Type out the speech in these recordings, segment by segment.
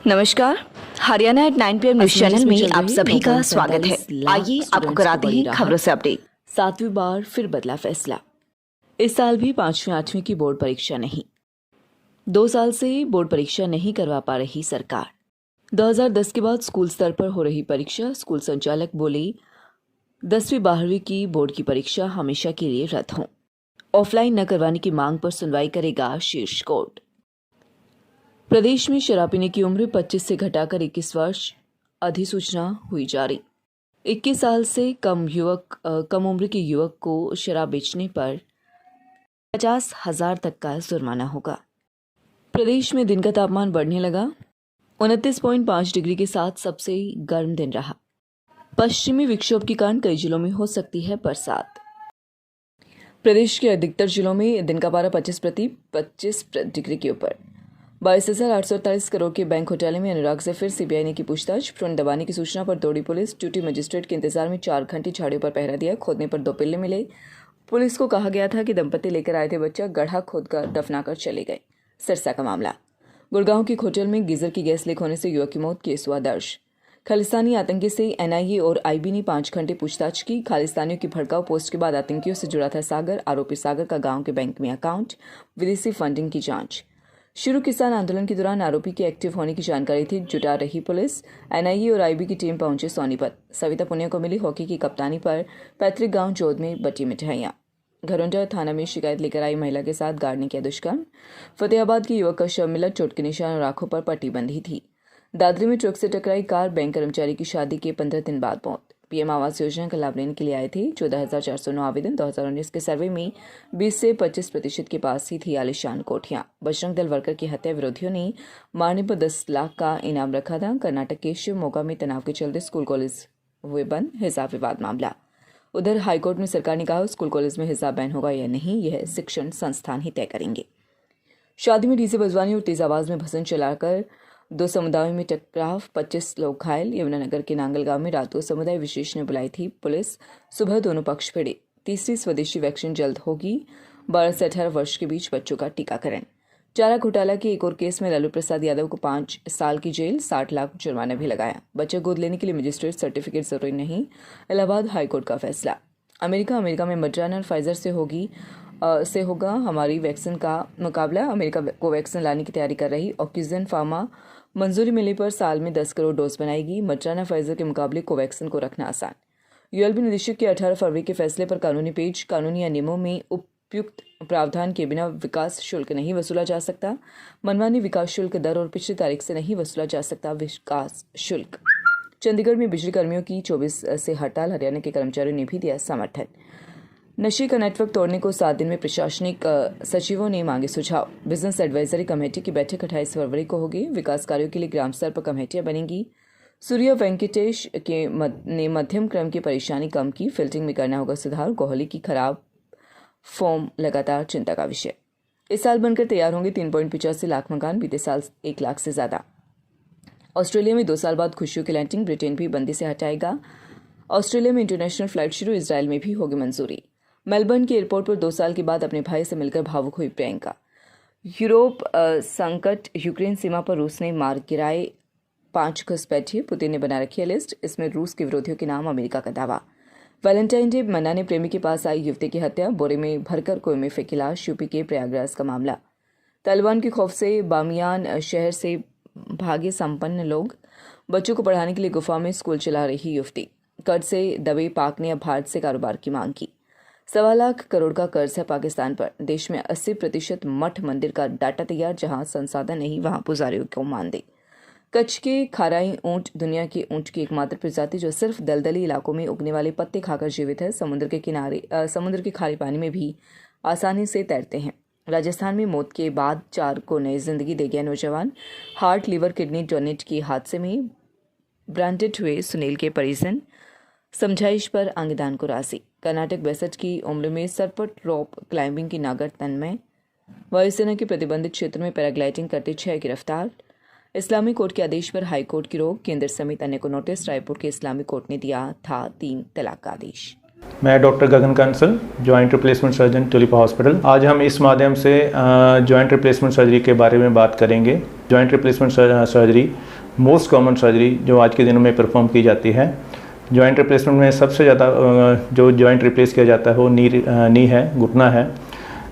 नमस्कार। Haryana at 9 PM news channel में आप सभी का स्वागत है। आइए आपको कराते हैं खबरों से अपडेट। 7वीं बार फिर बदला फैसला। इस साल भी 5वीं 8वीं की बोर्ड परीक्षा नहीं। 2 साल से बोर्ड परीक्षा नहीं करवा पा रही सरकार। 2010 के बाद स्कूल स्तर पर हो रही परीक्षा। स्कूल संचालक बोले 10वीं 12वीं की बोर्ड की परीक्षा हमेशा के लिए रद्द हो। ऑफलाइन न करवाने की मांग पर सुनवाई करेगा शीर्ष कोर्ट। प्रदेश में शराब पीने की उम्र 25 से घटाकर 21 वर्ष। अधिसूचना हुई जारी। 21 साल से कम उम्र के युवक को शराब बेचने पर 50,000 तक का जुर्माना होगा। प्रदेश में दिन का तापमान बढ़ने लगा। 29.5 डिग्री के साथ सबसे गर्म दिन रहा। पश्चिमी विक्षोभ के कारण कई जिलों में हो सकती है बरसात। प्रदेश के अधिकतर जिलों में दिन का पारा 25 डिग्री के ऊपर। 22,848 करोड़ के बैंक घोटाले में अनुराग से फिर सीबीआई ने की पूछताछ। फ्रंट दबाने की सूचना पर दौड़ी पुलिस। ड्यूटी मजिस्ट्रेट के इंतजार में 4 घंटे झाड़ियों पर पहरा दिया। खोदने पर 2 पिल्ले मिले। पुलिस को कहा गया था कि दंपति लेकर आए थे बच्चा, गड्ढा खोदकर दफनाकर चले गए। सिरसा का मामला। गुड़गांव के एक होटल में गीजर की गैस लीक होने से युवक की मौत। केस हुआ दर्ज। खालिस्तानी आतंकी से एनआईए और आईबी ने 5 घंटे पूछताछ की। खालिस्तानियों की भड़काऊ पोस्ट के बाद आतंकियों से जुड़ा था सागर। आरोपी सागर का गांव के बैंक में अकाउंट। विदेशी फंडिंग की जांच शुरू। किसान आंदोलन के दौरान आरोपी के एक्टिव होने की जानकारी थी, जुटा रही पुलिस। एनआईए और आईबी की टीम पहुंचे सोनीपत। सविता पुनिया को मिली हॉकी की कप्तानी पर पैतृक गांव जोध में बटी मिठाइयां। घरौंडा थाना में शिकायत लेकर आई महिला के साथ गार्ड ने किया दुष्कर्म। फतेहाबाद के युवक का शव मिला, चोट के निशान और आंखों पर पट्टी बंधी थी। दादरी में ट्रक से टकराई कार। बैंक कर्मचारी की शादी के 15 दिन बाद मौत। पीएम आवास योजना का लाभ लेने के लिए आए थे 14,409 आवेदन। 2019 के सर्वे में 20 से 25% के पास ही थी आलिशान कोठियां। बजरंग दल वर्कर की हत्या विरोधियों ने मारने पर 10 लाख का इनाम रखा था। कर्नाटक के शिवमोगा में तनाव के चलते स्कूल कॉलेज हुए बंद। हिसाब विवाद मामला। उधर हाईकोर्ट में सरकार ने कहा स्कूल कॉलेज में हिसाब बैन होगा या नहीं, यह शिक्षण संस्थान ही तय करेंगे। शादी में डीजे बजवानी और तेज आवाज में भजन चलाकर 2 समुदायों में टकराव। 25 लोग घायल। यमुनानगर के नांगल गांव में रात को समुदाय विशेष ने बुलाई थी पुलिस। सुबह दोनों पक्ष भिड़े। तीसरी स्वदेशी वैक्सीन जल्द होगी। 12 से 18 वर्ष के बीच बच्चों का टीकाकरण। चारा घोटाला के एक और केस में लालू प्रसाद यादव को 5 साल की जेल, 60 लाख जुर्माना भी लगाया। बच्चा गोद लेने के लिए मजिस्ट्रेट सर्टिफिकेट जरूरी नहीं। इलाहाबाद हाईकोर्ट का फैसला। अमेरिका में मॉडर्ना और फाइजर से होगा हमारी वैक्सीन का मुकाबला। अमेरिका कोवैक्सीन लाने की तैयारी कर रही। ऑक्सीजन फार्मा मंजूरी मिलने पर साल में 10 करोड़ डोज बनाएगी। मॉडर्ना फाइजर के मुकाबले कोवैक्सीन को रखना आसान। यूएलबी निदेशक के 18 फरवरी के फैसले पर कानूनी पेज। कानूनी या नियमों में उपयुक्त प्रावधान के बिना विकास शुल्क नहीं वसूला जा सकता। मनमानी विकास शुल्क दर और पिछली तारीख से नहीं वसूला जा सकता विकास शुल्क। चंडीगढ़ में बिजली कर्मियों की 24 से हड़ताल। हरियाणा के कर्मचारियों ने भी दिया समर्थन। नशे का नेटवर्क तोड़ने को 7 दिन में प्रशासनिक सचिवों ने मांगे सुझाव। बिजनेस एडवाइजरी कमेटी की बैठक 28 फरवरी को होगी। विकास कार्यों के लिए ग्राम स्तर पर कमेटियां बनेंगी। सूर्य वेंकटेश ने मध्यम क्रम की परेशानी कम की। फिल्टरिंग में करना होगा सुधार। कोहली की खराब फॉर्म लगातार चिंता का विषय। इस साल बनकर तैयार होंगे 3.85 लाख मकान। बीते साल 1 लाख से ज्यादा। ऑस्ट्रेलिया में 2 साल बाद खुशियों की लैंडिंग। ब्रिटेन भी बंदी से हटाएगा। ऑस्ट्रेलिया में इंटरनेशनल फ्लाइट शुरू। इसराइल में भी होगी मंजूरी। मेलबर्न के एयरपोर्ट पर 2 साल के बाद अपने भाई से मिलकर भावुक हुई प्रियंका। यूरोप संकट। यूक्रेन सीमा पर रूस ने मार गिराए 5 घुसपैठिए। पुतिन ने बना रखी है लिस्ट। इसमें रूस के विरोधियों के नाम। अमेरिका का दावा। वैलेंटाइन डे मनाने प्रेमी के पास आई युवती की हत्या। बोरे में भरकर कुएं में फेंकी लाश। यूपी के प्रयागराज का मामला। तालिबान के खौफ से बामियान शहर से भागे संपन्न लोग। बच्चों को पढ़ाने के लिए गुफा में स्कूल चला रही युवती। कर्ज से दबे पाक ने अब भारत से कारोबार की मांग की। 1.25 लाख करोड़ का कर्ज है पाकिस्तान पर। देश में 80% मठ मंदिर का डाटा तैयार। जहां संसाधन नहीं वहां पुजारियों को मानदेय। कच्छ के खाराई ऊंट दुनिया के ऊंट की एकमात्र प्रजाति जो सिर्फ दलदली इलाकों में उगने वाले पत्ते खाकर जीवित है। समुद्र के खारे पानी में भी आसानी से तैरते हैं। राजस्थान में मौत के बाद 4 को नई जिंदगी दे गया नौजवान। हार्ट लिवर किडनी डोनेट के हादसे में ब्रांडेड हुए सुनील के परिजन। समझाइश पर अंगदान को राजी। कर्नाटक 62 की उम्र में सरपट रॉप क्लाइंबिंग की नागर तन्मय। वायुसेना के प्रतिबंधित क्षेत्र में पैराग्लाइडिंग करते 6 गिरफ्तार। इस्लामी कोर्ट के आदेश पर हाई कोर्ट की रोक। केंद्र समेत अन्य को नोटिस। रायपुर के इस्लामी कोर्ट ने दिया था 3 तलाक का आदेश। मैं doctor Gagan Kansal, joint replacement surgeon, Tulipa hospital. आज हम इस माध्यम से जॉइंट रिप्लेसमेंट सर्जरी के बारे में बात करेंगे। Joint replacement surgery most common surgery जो आज के दिनों में परफॉर्म की जाती है। जॉइंट रिप्लेसमेंट में सबसे ज़्यादा जो जॉइंट रिप्लेस किया जाता है वो नी है, घुटना है।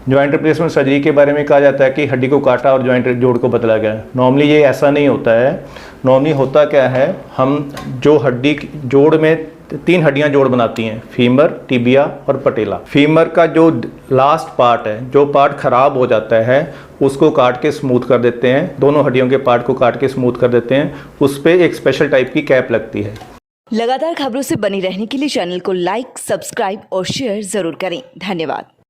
जॉइंट रिप्लेसमेंट सर्जरी के बारे में कहा जाता है कि हड्डी को काटा और जॉइंट जोड़ को बदला गया। नॉर्मली ये ऐसा नहीं होता है। नॉर्मली होता क्या है, हम जो हड्डी जोड़ में 3 हड्डियां जोड़ बनाती हैं, फीमर, टिबिया और पटेला। फीमर का जो लास्ट पार्ट है, जो पार्ट खराब हो जाता है, उसको काट के स्मूथ कर देते हैं। दोनों हड्डियों के पार्ट को काट के स्मूथ कर देते हैं। उस पर एक स्पेशल टाइप की कैप लगती है। लगातार खबरों से बनी रहने के लिए चैनल को लाइक, सब्सक्राइब और शेयर जरूर करें। धन्यवाद।